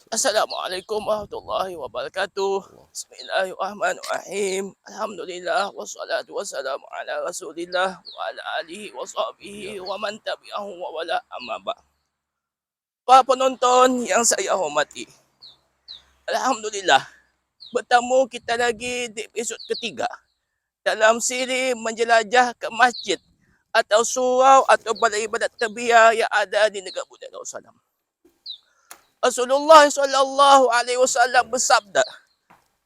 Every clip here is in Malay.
Assalamualaikum warahmatullahi wabarakatuh. Allah. Bismillahirrahmanirrahim. Alhamdulillah wassalatu wassalamu ala Rasulillah wa ala alihi wa Ya. sahbihi wa man tabi'ahu wa wala amma ba'. Para penonton yang saya hormati, alhamdulillah bertemu kita lagi di episod ketiga dalam siri menjelajah ke masjid atau surau atau balai ibadat terbiar yang ada di negara Brunei Darussalam. Rasulullah sallallahu alaihi wasallam bersabda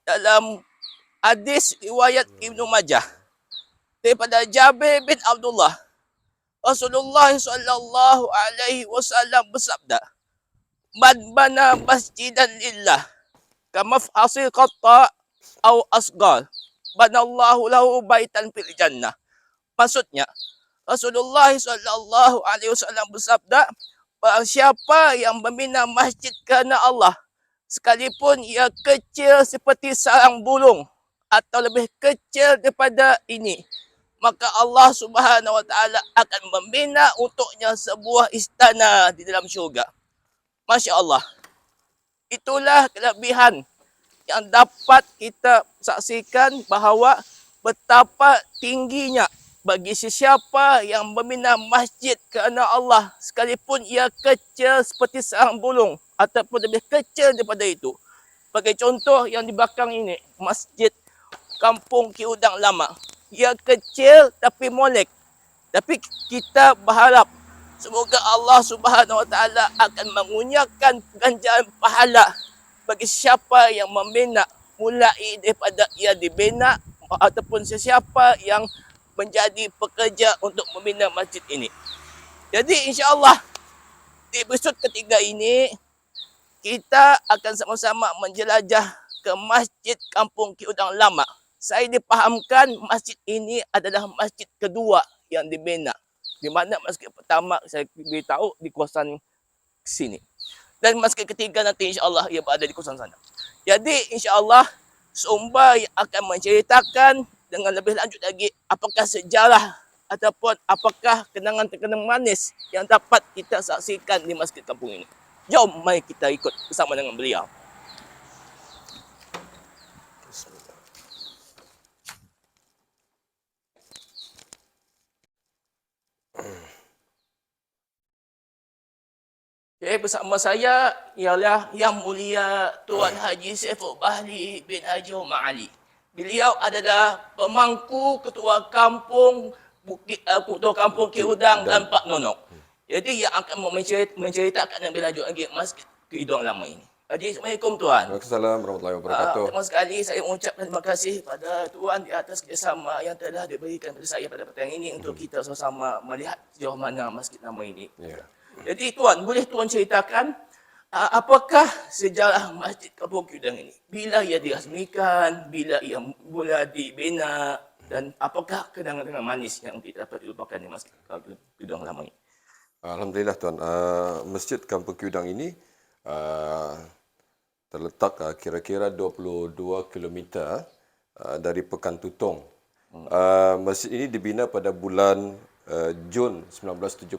dalam hadis riwayat Ibnu Majah daripada Jabir bin Abdullah, Rasulullah sallallahu alaihi wasallam bersabda, "Man bana masjidan lillah kama hasil qatta au asgar, banallahu lahu baitan fil jannah." Maksudnya, Rasulullah sallallahu alaihi wasallam bersabda, barang siapa yang membina masjid kerana Allah, sekalipun ia kecil seperti sarang burung atau lebih kecil daripada ini, maka Allah Subhanahu wa taala akan membina untuknya sebuah istana di dalam syurga. Masya Allah. Itulah kelebihan yang dapat kita saksikan bahawa betapa tingginya bagi sesiapa yang membina masjid kerana Allah, sekalipun ia kecil seperti sarang burung ataupun lebih kecil daripada itu. Sebagai contoh yang di belakang ini, masjid Kampung Ki Udang Lama. Ia kecil tapi molek. Tapi kita berharap semoga Allah Subhanahu Wa Taala akan mengunyahkan ganjaran pahala bagi siapa yang membina, mulai daripada ia dibina ataupun sesiapa yang menjadi pekerja untuk membina masjid ini. Jadi insya-Allah di episod ketiga ini kita akan sama-sama menjelajah ke Masjid Kampung Ki Udang Lama. Saya dipahamkan masjid ini adalah masjid kedua yang dibina, di mana masjid pertama saya beritahu di kawasan sini. Dan masjid ketiga nanti insya-Allah ia berada di kawasan sana. Jadi insya-Allah sumber yang akan menceritakan dengan lebih lanjut lagi apakah sejarah ataupun apakah kenangan-kenangan manis yang dapat kita saksikan di masjid kampung ini. Jom mari kita ikut bersama dengan beliau. Bismillah. Okay, bersama saya ialah Yang Mulia Tuan Haji Saiful Bahri bin Haji Umar Ali. Beliau adalah pemangku Ketua Kampung Ketua Kampung Ki Udang dan Pak Nonok. Jadi yang akan menceritakan lebih lanjut lagi Masjid Ki Udang Lama ini. Jadi, Assalamualaikum Tuan. Waalaikumsalam warahmatullahi wabarakatuh. Pertama sekali saya mengucapkan terima kasih pada Tuan di atas kerjasama yang telah diberikan kepada saya pada petang ini untuk kita sama-sama melihat sejauh mana masjid lama ini. Ya. Jadi Tuan, boleh Tuan ceritakan apakah sejarah Masjid Kampung Ki Udang ini? Bila ia dirasmikan, bila ia mula dibina, dan apakah kenangan-kenangan manis yang tidak dapat dilupakan di Masjid Kampung Ki Udang Lama ini? Alhamdulillah Tuan. Masjid Kampung Ki Udang ini terletak kira-kira 22 kilometer dari Pekan Tutong. Masjid ini dibina pada bulan Jun 1971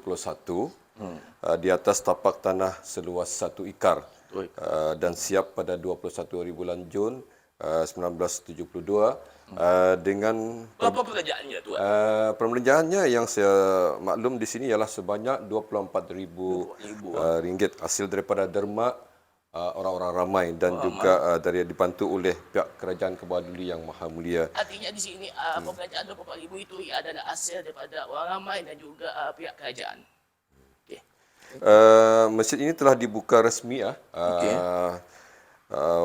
di atas tapak tanah seluas 1 ekar dan siap pada 21 hari bulan Jun 1972 dengan Berapa pekerjaannya Tuan? perbelanjaannya yang saya maklum di sini ialah sebanyak 24,000 ringgit hasil daripada derma orang-orang ramai dan juga dari dibantu oleh pihak kerajaan Kebudayaan yang Maha Mulia. Artinya di sini pekerjaan 24,000 itu ia adalah hasil daripada orang ramai dan juga pihak kerajaan. Okay. Masjid ini telah dibuka rasmi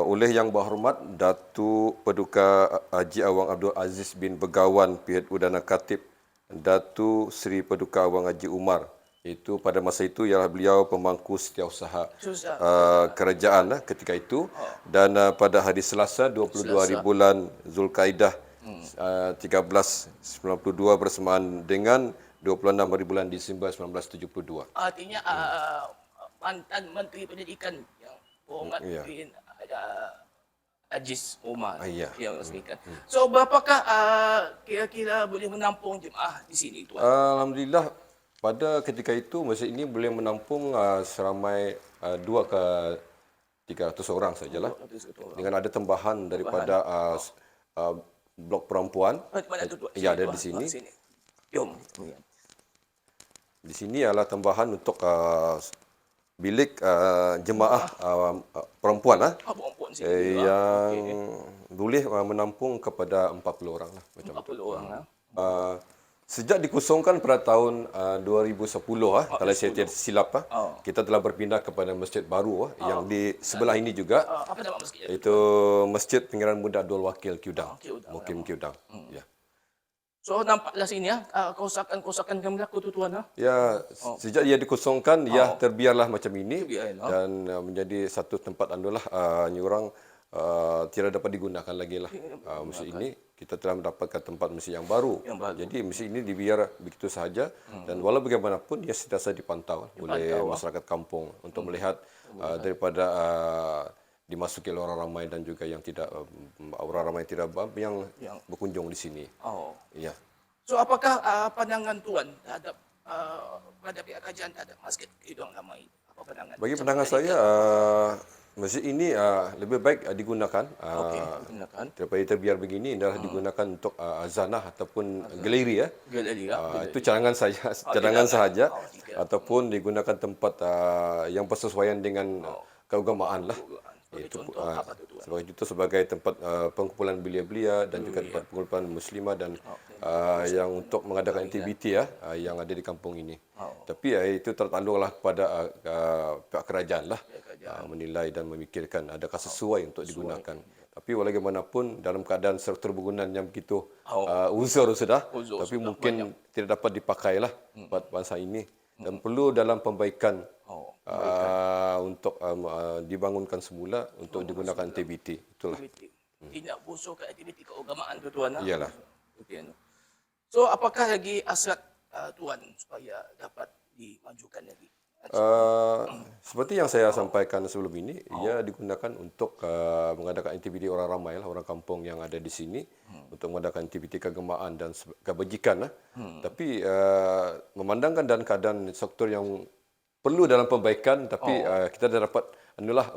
oleh Yang Berhormat Datuk Paduka Haji Awang Abdul Aziz bin Begawan Pihak Udana Khatib Datuk Seri Paduka Awang Haji Umar. Itu pada masa itu ialah beliau pemangku setiausaha kerajaan ketika itu. Dan pada hari Selasa 22 hari bulan Zulkaidah 1392 bersamaan dengan 26 hari bulan Disember 1972. Artinya mantan Menteri Pendidikan yang berhormat bin Aziz Umar yang resmikan. So berapakah kira-kira boleh menampung jemaah di sini Tuan? Alhamdulillah pada ketika itu masjid ini boleh menampung seramai 2 ke 300 orang sajalah. Orang. Dengan ada tambahan daripada blok perempuan. Mana tu tuan? Ya, ada Tuan. di sini. Sini. Jom. Di sini adalah tambahan untuk bilik jemaah perempuan Perempuan sini. yang boleh menampung kepada 40 orang lah macam tu. 40 orang. Sejak dikosongkan pada tahun 2010 kalau saya tidak silap kita telah berpindah kepada masjid baru yang di sebelah ini juga, Apa nama masjid? iaitu Masjid Pangeran Muda Abdul Wakil Kiudang. Kiudang. Mukim Kiudang. Ya. So nampaklah sini kerosakan yang berlaku tu tuan. Ya, sejak ia dikosongkan, ia terbiarlah macam ini Terbiar, dan menjadi satu tempat ni orang tidak dapat digunakan lagi lah. Masjid ini kita telah mendapatkan tempat masjid yang baru. Jadi masjid ini dibiar begitu sahaja dan walau bagaimanapun ia sentiasa dipantau oleh masyarakat kampung untuk melihat daripada dimasuki oleh orang ramai dan juga yang tidak orang ramai tidak yang berkunjung di sini. Ya. So apakah pandangan tuan terhadap pada pihak kajian terhadap Masjid Kiudang Damai? Apa pandangan? Bagi pandangan saya masjid ini lebih baik digunakan Gunakan. daripada terbiar begini adalah digunakan untuk azanah ataupun galeri Galeri. itu cadangan sahaja ataupun digunakan tempat yang bersesuaian dengan keagamaan lah. Itu sebagai contoh sebagai tempat pengkumpulan belia-belia dan juga tempat pengkumpulan muslimah dan yang untuk mengadakan aktiviti yang ada di kampung ini. Tapi itu tertanduklah kepada pihak kerajaan lah menilai dan memikirkan adakah sesuai untuk digunakan. Tapi walaupun dalam keadaan struktur bangunan yang begitu uzur sudah, tapi mungkin tidak dapat dipakai lah buat bangsa ini dan perlu dalam pembaikan untuk dibangunkan semula untuk digunakan aktiviti. Itulah. Tidak busuk ke aktiviti keagamaan tu tuan. Iyalah. So apakah lagi hasrat tuan supaya dapat dimajukan lagi? Seperti yang saya sampaikan sebelum ini, ia digunakan untuk mengadakan aktiviti orang ramai lah, orang kampung yang ada di sini untuk mengadakan aktiviti keagamaan dan kebajikan. Tapi memandangkan dan keadaan sektor yang perlu dalam perbaikan, tapi kita dah dapat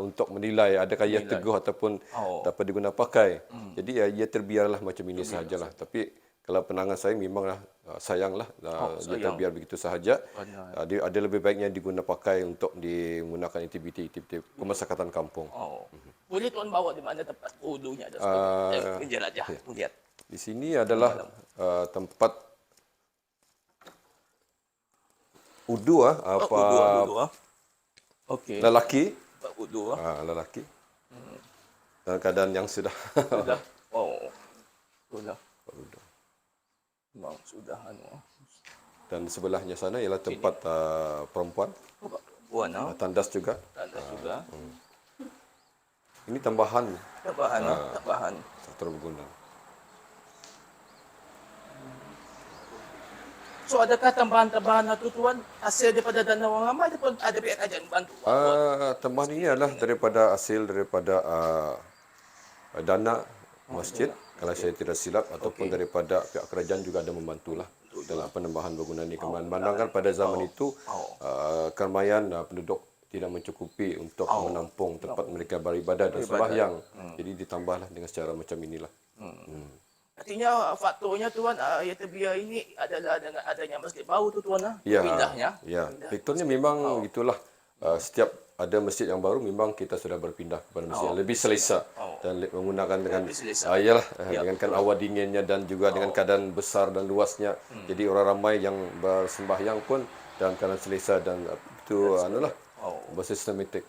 untuk menilai adakah ia teguh ataupun dapat digunakan pakai. Jadi ia terbiarlah macam ini sahajalah. Tapi kalau pandangan saya memanglah sayanglah dia terbiar begitu sahaja. Ada lebih baiknya digunakan pakai untuk digunakan aktiviti pemasyarakatan kampung. Boleh tuan bawa di mana tempat wudunya ada penjelajah lihat. Di sini adalah tempat wudu Okey. lelaki. Tempat wudu Lelaki. Dalam keadaan yang sudah sudah. Sudah. Sudah dan sebelahnya sana ialah tempat perempuan. Perempuan Tandas juga. Tandas juga. Ini tambahan. Tambahan. Struktur bangunan. So adakah tambahan-tambahan itu tuan hasil daripada dana orang ramai ataupun ada pihak kajian bantu? Tambahan ini adalah daripada hasil daripada dana masjid kalau saya tidak silap ataupun daripada pihak kerajaan juga ada membantulah dalam penambahan bangunan ini. Memandangkan pada zaman itu keramaian penduduk tidak mencukupi untuk menampung tempat mereka beribadah dan sembahyang. Jadi ditambahlah dengan secara macam inilah. Artinya faktornya tuan yang terbiar ini adalah dengan adanya masjid baru tu tuan pindahnya. Ya, faktornya memang itulah setiap ada masjid yang baru memang kita sudah berpindah kepada masjid yang lebih selesa dan menggunakan dengan dengan kan awal dinginnya dan juga dengan keadaan besar dan luasnya. Jadi orang ramai yang bersembahyang pun dalam keadaan selesa dan itu bersistematik.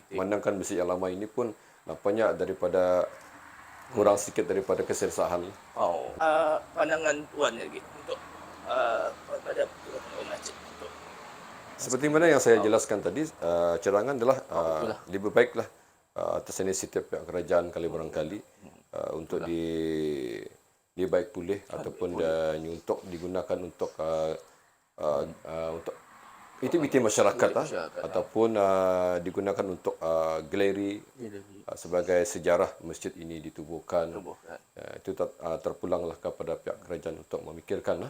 Memandangkan masjid yang lama ini pun nampaknya daripada kurang sedikit daripada keselesaan. Pandangan tuan lagi untuk pada masjid. Seperti mana yang saya jelaskan tadi, cadangan adalah lebih baiklah atas inisiatif pihak kerajaan kali barangkali untuk dibaik pulih ataupun untuk digunakan untuk aktiviti masyarakat ataupun digunakan untuk galeri sebagai sejarah masjid ini ditubuhkan. Itu terpulanglah kepada pihak kerajaan untuk memikirkan.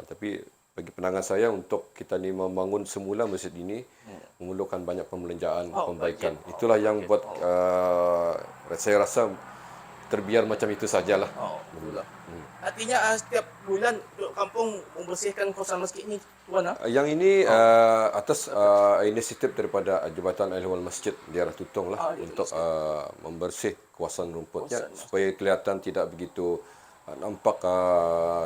Tapi bagi pandangan saya untuk kita ni membangun semula masjid ini memerlukan banyak pembelanjaan, Oh, pembaikan. bajet. Itulah yang buat saya rasa terbiar macam itu sajalah. Oh, itulah. Artinya setiap bulan duduk kampung membersihkan kawasan masjid ni, Tuan ah? Yang ini atas inisiatif daripada Jabatan Ahli Wal Masjid Daerah Tutong lah untuk membersih kawasan rumputnya supaya kelihatan tidak begitu nampak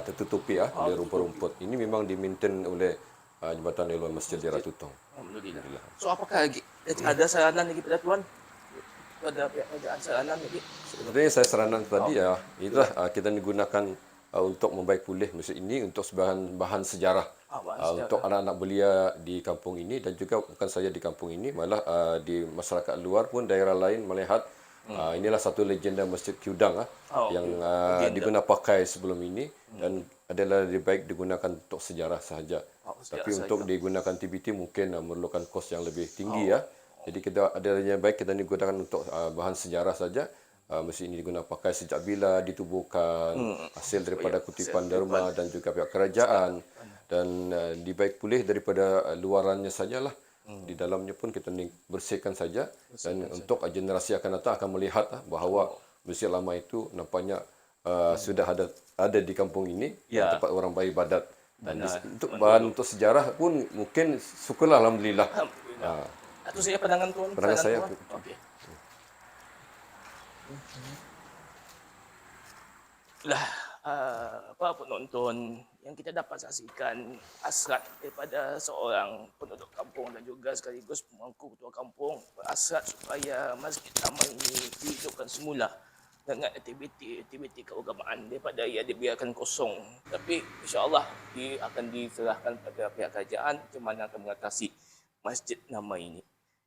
tertutupi oleh rumput-rumput. Ini memang dimaintain oleh Jabatan Ahli Wal Masjid Daerah Tutong. Alhamdulillah. So apakah lagi? Ada saranan lagi pada Tuan? Ada pihak kerajaan saranan lagi? Sebenarnya saya saranan tadi itulah kita digunakan untuk membaik pulih masjid ini untuk sebagai bahan sejarah untuk anak-anak belia di kampung ini dan juga bukan saja di kampung ini malah di masyarakat luar pun daerah lain melihat inilah satu legenda Masjid Kudang yang digunakan pakai sebelum ini dan adalah lebih baik digunakan untuk sejarah sahaja. Tapi untuk digunakan TBT mungkin memerlukan kos yang lebih tinggi Jadi kita ada yang baik kita digunakan untuk bahan sejarah saja. Masjid ini digunakan pakai sejak bila ditubuhkan, hasil daripada kutipan Dharma dan juga pihak kerajaan dan dibaik pulih daripada luarannya sajalah. Di dalamnya pun kita bersihkan saja dan untuk generasi akan datang akan melihat bahawa masjid lama itu nampaknya sudah ada di kampung ini tempat orang beribadat. Dan untuk bahan untuk sejarah pun mungkin syukurlah alhamdulillah. Itu saya pandangan Tuan. Pandangan saya. Okey. Lah, apa penonton yang kita dapat saksikan hasrat daripada seorang penduduk kampung dan juga sekaligus pemangku ketua kampung berhasrat supaya Masjid Lama ini dihidupkan semula dengan aktiviti keagamaan daripada ia dibiarkan kosong. Tapi insya-Allah dia akan diserahkan pada pihak kerajaan ke mana akan mengatasi Masjid Lama ini.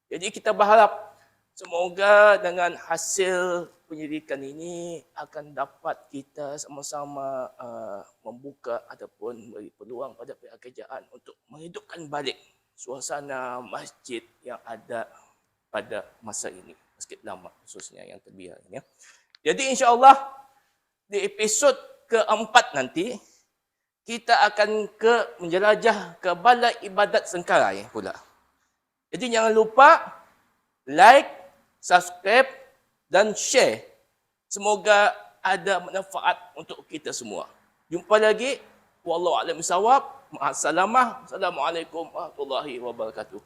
Jadi kita berharap semoga dengan hasil penyelidikan ini akan dapat kita sama-sama membuka ataupun beri peluang pada pihak kerajaan untuk menghidupkan balik suasana masjid yang ada pada masa ini. Masjid lama khususnya yang terbiar ini. Jadi insya-Allah di episod keempat nanti kita akan menjelajah ke Balai Ibadat Sengkarai pula. Jadi jangan lupa like, subscribe dan share. Semoga ada manfaat untuk kita semua. Jumpa lagi. Wallahu a'lam bishawab. Ma'assalamah. Assalamualaikum warahmatullahi wabarakatuh.